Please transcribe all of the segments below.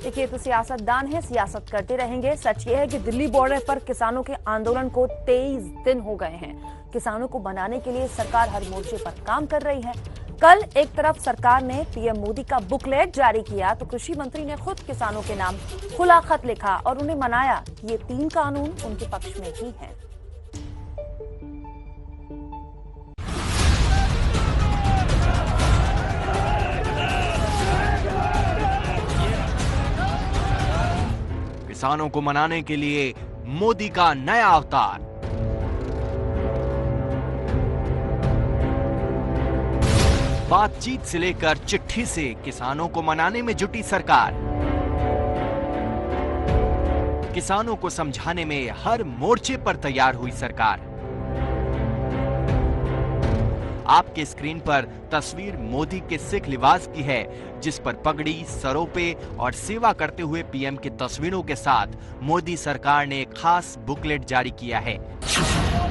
देखिए, ये तो सियासतदान है, सियासत करते रहेंगे। सच ये है कि दिल्ली बॉर्डर पर किसानों के आंदोलन को 23 दिन हो गए हैं। किसानों को बनाने के लिए सरकार हर मोर्चे पर काम कर रही है। कल एक तरफ सरकार ने पीएम मोदी का बुकलेट जारी किया तो कृषि मंत्री ने खुद किसानों के नाम खुला खत लिखा और उन्हें मनाया कि ये 3 कानून उनके पक्ष में ही हैं। किसानों को मनाने के लिए मोदी का नया अवतार। बातचीत से लेकर चिट्ठी से किसानों को मनाने में जुटी सरकार। किसानों को समझाने में हर मोर्चे पर तैयार हुई सरकार। आपके स्क्रीन पर तस्वीर मोदी के सिख लिबास की है, जिस पर पगड़ी, सरोपे और सेवा करते हुए पीएम की तस्वीरों के साथ मोदी सरकार ने एक खास बुकलेट जारी किया है।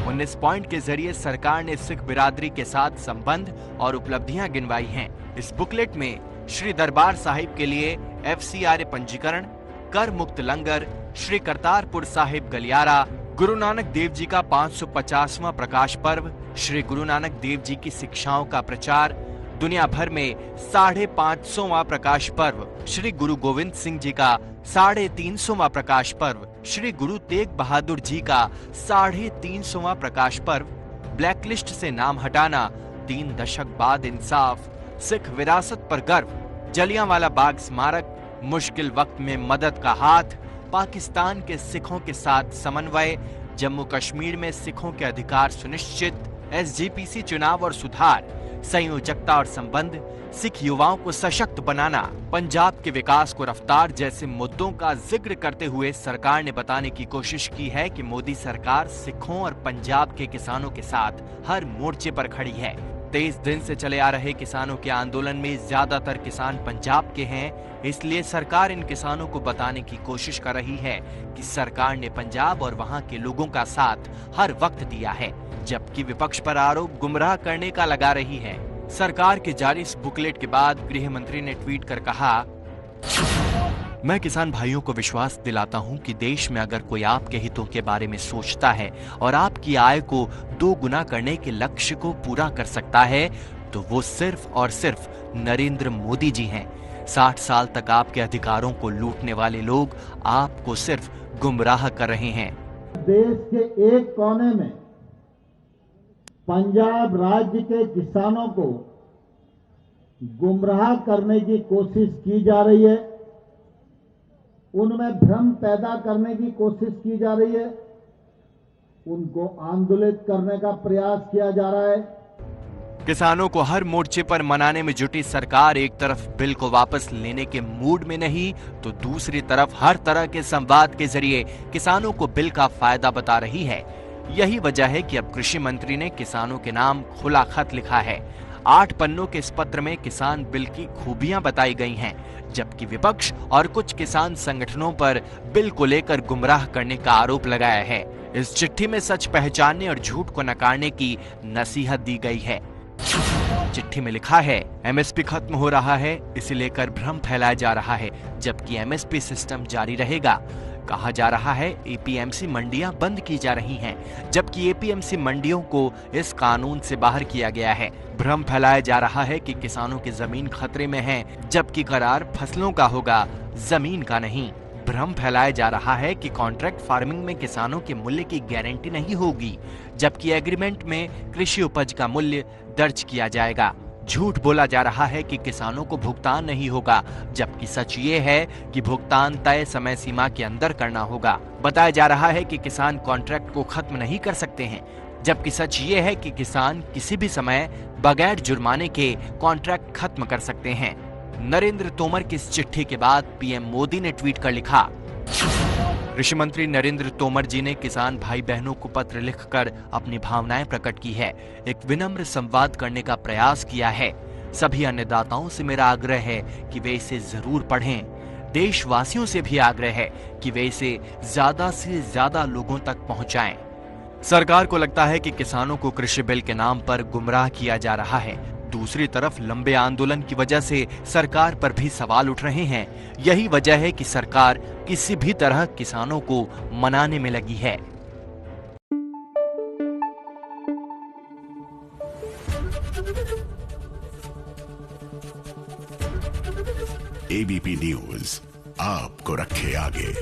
19 पॉइंट के जरिए सरकार ने सिख बिरादरी के साथ संबंध और उपलब्धियां गिनवाई हैं। इस बुकलेट में श्री दरबार साहिब के लिए FCRA पंजीकरण, कर मुक्त लंगर, श्री करतारपुर साहिब गलियारा, गुरु नानक देव जी का 550वां प्रकाश पर्व, श्री गुरु नानक देव जी की शिक्षाओं का प्रचार, दुनिया भर में 550वां प्रकाश पर्व, श्री गुरु गोविंद सिंह जी का 350वां प्रकाश पर्व, श्री गुरु तेग बहादुर जी का 350वां प्रकाश पर्व, ब्लैकलिस्ट से नाम हटाना, 3 दशक बाद इंसाफ, सिख विरासत पर गर्व, जलियांवाला बाग स्मारक, मुश्किल वक्त में मदद का हाथ, पाकिस्तान के सिखों के साथ समन्वय, जम्मू कश्मीर में सिखों के अधिकार सुनिश्चित, SGPC चुनाव और सुधार, संयोजकता और संबंध, सिख युवाओं को सशक्त बनाना, पंजाब के विकास को रफ्तार जैसे मुद्दों का जिक्र करते हुए सरकार ने बताने की कोशिश की है कि मोदी सरकार सिखों और पंजाब के किसानों के साथ हर मोर्चे पर खड़ी है। 23 दिन से चले आ रहे किसानों के आंदोलन में ज्यादातर किसान पंजाब के हैं, इसलिए सरकार इन किसानों को बताने की कोशिश कर रही है कि सरकार ने पंजाब और वहां के लोगों का साथ हर वक्त दिया है, जबकि विपक्ष पर आरोप गुमराह करने का लगा रही है। सरकार के जारी इस बुकलेट के बाद गृह मंत्री ने ट्वीट कर कहा, मैं किसान भाइयों को विश्वास दिलाता हूं कि देश में अगर कोई आपके हितों के बारे में सोचता है और आपकी आय को 2 गुना करने के लक्ष्य को पूरा कर सकता है तो वो सिर्फ और सिर्फ नरेंद्र मोदी जी हैं। 60 साल तक आपके अधिकारों को लूटने वाले लोग आपको सिर्फ गुमराह कर रहे हैं। देश के एक कोने में पंजाब राज्य के किसानों को गुमराह करने की कोशिश की जा रही है, उनमें भ्रम पैदा करने की कोशिश की जा रही है, उनको आंदोलित करने का प्रयास किया जा रहा है। किसानों को हर मोर्चे पर मनाने में जुटी सरकार एक तरफ बिल को वापस लेने के मूड में नहीं तो दूसरी तरफ हर तरह के संवाद के जरिए किसानों को बिल का फायदा बता रही है। यही वजह है कि अब कृषि मंत्री ने किसानों के नाम खुला खत लिखा है। 8 पन्नों के इस पत्र में किसान बिल की खूबियां बताई गई हैं, जबकि विपक्ष और कुछ किसान संगठनों पर बिल को लेकर गुमराह करने का आरोप लगाया है। इस चिट्ठी में सच पहचानने और झूठ को नकारने की नसीहत दी गई है। चिट्ठी में लिखा है, MSP खत्म हो रहा है, इसे लेकर भ्रम फैलाया जा रहा है, जबकि MSP सिस्टम जारी रहेगा। कहा जा रहा है APMC मंडियां बंद की जा रही हैं, जबकि APMC मंडियों को इस कानून से बाहर किया गया है। भ्रम फैलाया जा रहा है कि किसानों की जमीन खतरे में है, जबकि करार फसलों का होगा, जमीन का नहीं। भ्रम फैलाया जा रहा है कि कॉन्ट्रैक्ट फार्मिंग में किसानों के मूल्य की गारंटी नहीं होगी, जबकि एग्रीमेंट में कृषि उपज का मूल्य दर्ज किया जाएगा। झूठ बोला जा रहा है कि किसानों को भुगतान नहीं होगा, जबकि सच ये है कि भुगतान तय समय सीमा के अंदर करना होगा। बताया जा रहा है कि किसान कॉन्ट्रैक्ट को खत्म नहीं कर सकते हैं, जबकि सच ये है कि किसान किसी भी समय बगैर जुर्माने के कॉन्ट्रैक्ट खत्म कर सकते हैं। नरेंद्र तोमर की इस चिट्ठी के बाद पीएम मोदी ने ट्वीट कर लिखा, कृषि मंत्री नरेंद्र तोमर जी ने किसान भाई बहनों को पत्र लिखकर अपनी भावनाएं प्रकट की है, एक विनम्र संवाद करने का प्रयास किया है। सभी अन्नदाताओं से मेरा आग्रह है कि वे इसे जरूर पढ़ें। देशवासियों से भी आग्रह है कि वे इसे ज्यादा से ज्यादा लोगों तक पहुंचाएं। सरकार को लगता है कि किसानों को कृषि बिल के नाम पर गुमराह किया जा रहा है। दूसरी तरफ लंबे आंदोलन की वजह से सरकार पर भी सवाल उठ रहे हैं। यही वजह है कि सरकार किसी भी तरह किसानों को मनाने में लगी है। एबीपी न्यूज आपको रखे आगे।